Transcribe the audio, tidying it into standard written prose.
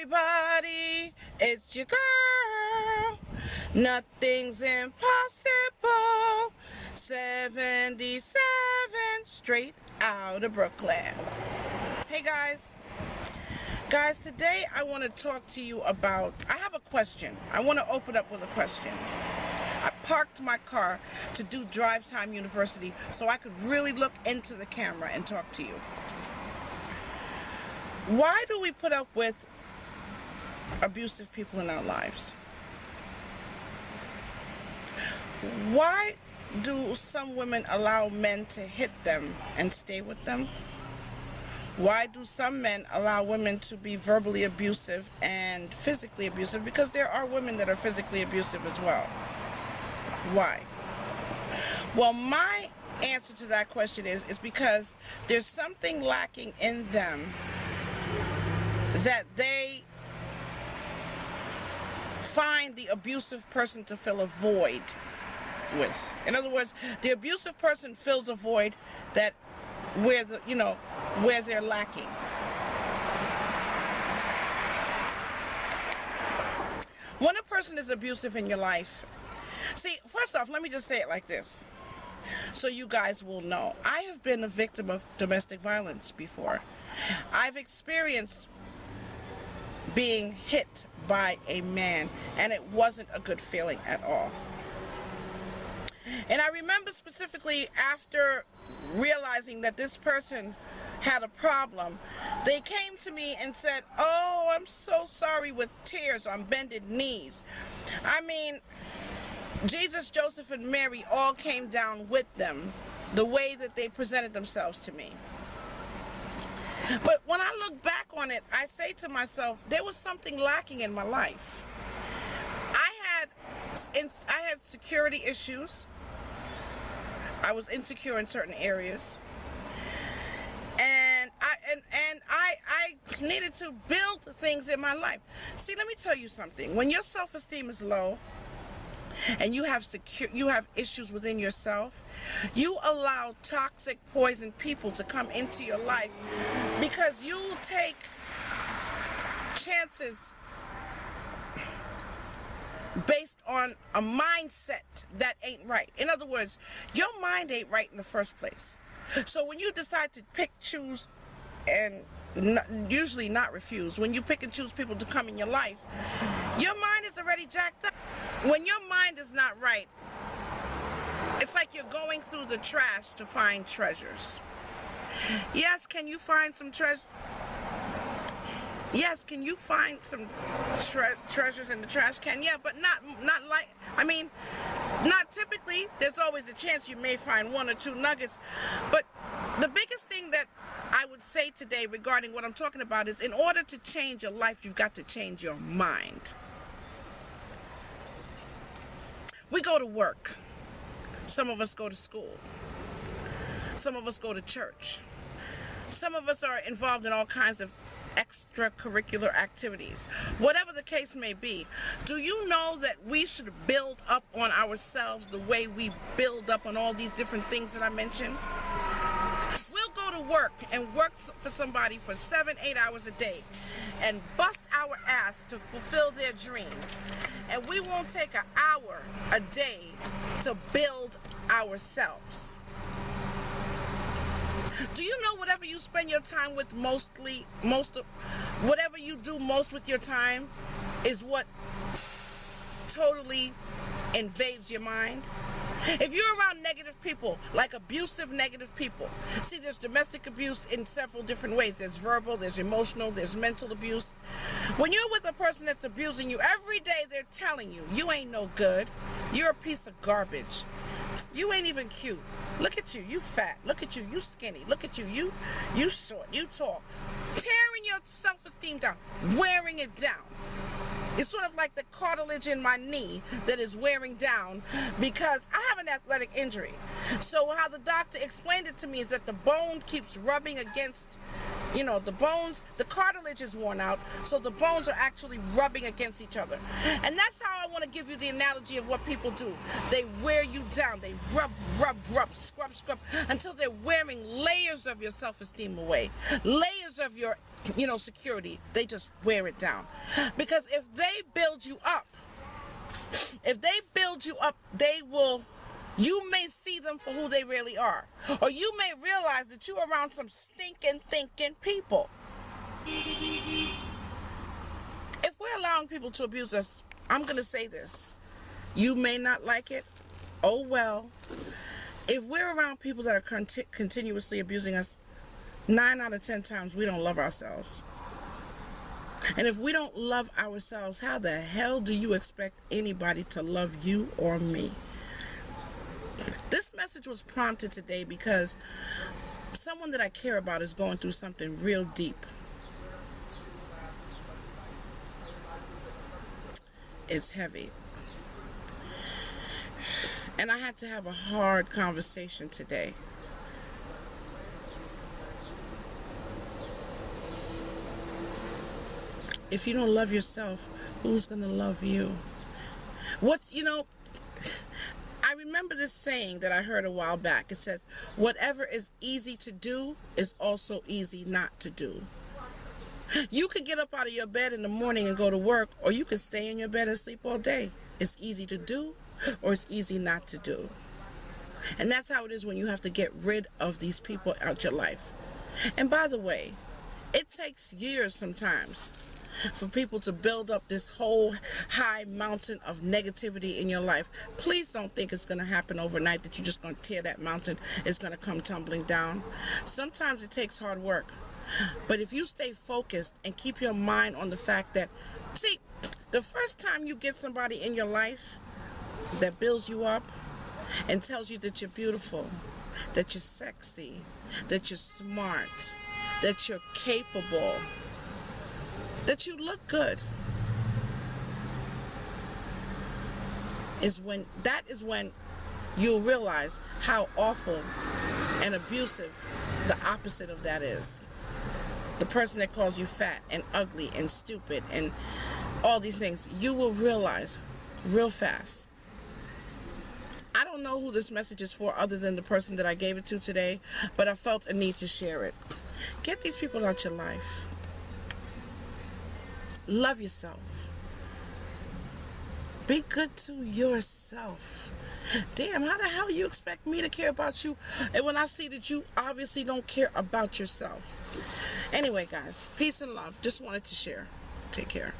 everybody, it's your girl. Nothing's impossible. 77 straight out of Brooklyn. Hey guys. Guys, today I want to talk to you about, I have a question. I want to open up with a question. I parked my car to do Drive Time University so I could really look into the camera and talk to you. Why do we put up with abusive people in our lives? Why do some women allow men to hit them and stay with them? Why do some men allow women to be verbally abusive and physically abusive? Because there are women that are physically abusive as well. Why? Well, my answer to that question is because there's something lacking in them that they find the abusive person to fill a void with. In other words, the abusive person fills a void that where they're lacking. When a person is abusive in your life, see, first off, let me just say it like this, so you guys will know. I have been a victim of domestic violence before. I've experienced being hit by a man, and it wasn't a good feeling at all. And I remember specifically after realizing that this person had a problem, they came to me and said, "Oh, I'm so sorry," with tears on bended knees. I mean, Jesus, Joseph, and Mary all came down with them, the way that they presented themselves to me. But when I look back on it, I say to myself, there was something lacking in my life. I had security issues. I was insecure in certain areas. And I needed to build things in my life. See, let me tell you something. When your self-esteem is low and you have issues within yourself, you allow toxic, poison people to come into your life because you take chances based on a mindset that ain't right. In other words, your mind ain't right in the first place. So when you decide to pick, choose, and usually not refuse, when you pick and choose people to come in your life, your mind is already jacked up. When your mind is not right, it's like you're going through the trash to find treasures. Yes, can you find some treasure? Yes, can you find some treasures in the trash can? Yeah, but not typically. There's always a chance you may find one or two nuggets. But the biggest thing that I would say today regarding what I'm talking about is, in order to change your life, you've got to change your mind. We go to work. Some of us go to school. Some of us go to church. Some of us are involved in all kinds of extracurricular activities. Whatever the case may be, do you know that we should build up on ourselves the way we build up on all these different things that I mentioned? We'll go to work and work for somebody for 7-8 hours a day and bust our ass to fulfill their dream. And we won't take an hour a day to build ourselves. Do you know whatever you spend your time with whatever you do most with your time is what totally invades your mind? If you're around negative people, like abusive negative people, see, there's domestic abuse in several different ways. There's verbal, there's emotional, there's mental abuse. When you're with a person that's abusing you, every day they're telling you, you ain't no good, you're a piece of garbage, you ain't even cute, look at you fat, look at you skinny, look at you short, you tall, tearing your self-esteem down, wearing it down. It's sort of like the cartilage in my knee that is wearing down because I have an athletic injury. So how the doctor explained it to me is that the bone keeps rubbing against the bones, the cartilage is worn out, so the bones are actually rubbing against each other. And that's how I want to give you the analogy of what people do. They wear you down. They rub, scrub, until they're wearing layers of your self-esteem away, layers of your, security. They just wear it down. Because if they build you up, you may see them for who they really are. Or you may realize that you're around some stinking, thinking people. If we're allowing people to abuse us, I'm going to say this. You may not like it. Oh, well. If we're around people that are continuously abusing us, 9 out of 10 times we don't love ourselves. And if we don't love ourselves, how the hell do you expect anybody to love you or me? This message was prompted today because someone that I care about is going through something real deep. It's heavy. And I had to have a hard conversation today. If you don't love yourself, who's going to love you? I remember this saying that I heard a while back. It says, whatever is easy to do is also easy not to do. You can get up out of your bed in the morning and go to work, or you can stay in your bed and sleep all day. It's easy to do, or it's easy not to do. And that's how it is when you have to get rid of these people out your life. And by the way, it takes years sometimes for people to build up this whole high mountain of negativity in your life. Please don't think it's going to happen overnight, that you're just going to tear that mountain. It's going to come tumbling down. Sometimes it takes hard work. But if you stay focused and keep your mind on the fact that, see, the first time you get somebody in your life that builds you up and tells you that you're beautiful, that you're sexy, that you're smart, that you're capable, that you look good, is when you'll realize how awful and abusive the opposite of that is. The person that calls you fat and ugly and stupid and all these things, you will realize real fast. I don't know who this message is for other than the person that I gave it to today, but I felt a need to share it. Get these people out your life. Love yourself. Be good to yourself. Damn, how the hell you expect me to care about you? And when I see that you obviously don't care about yourself. Anyway, guys, peace and love. Just wanted to share. Take care.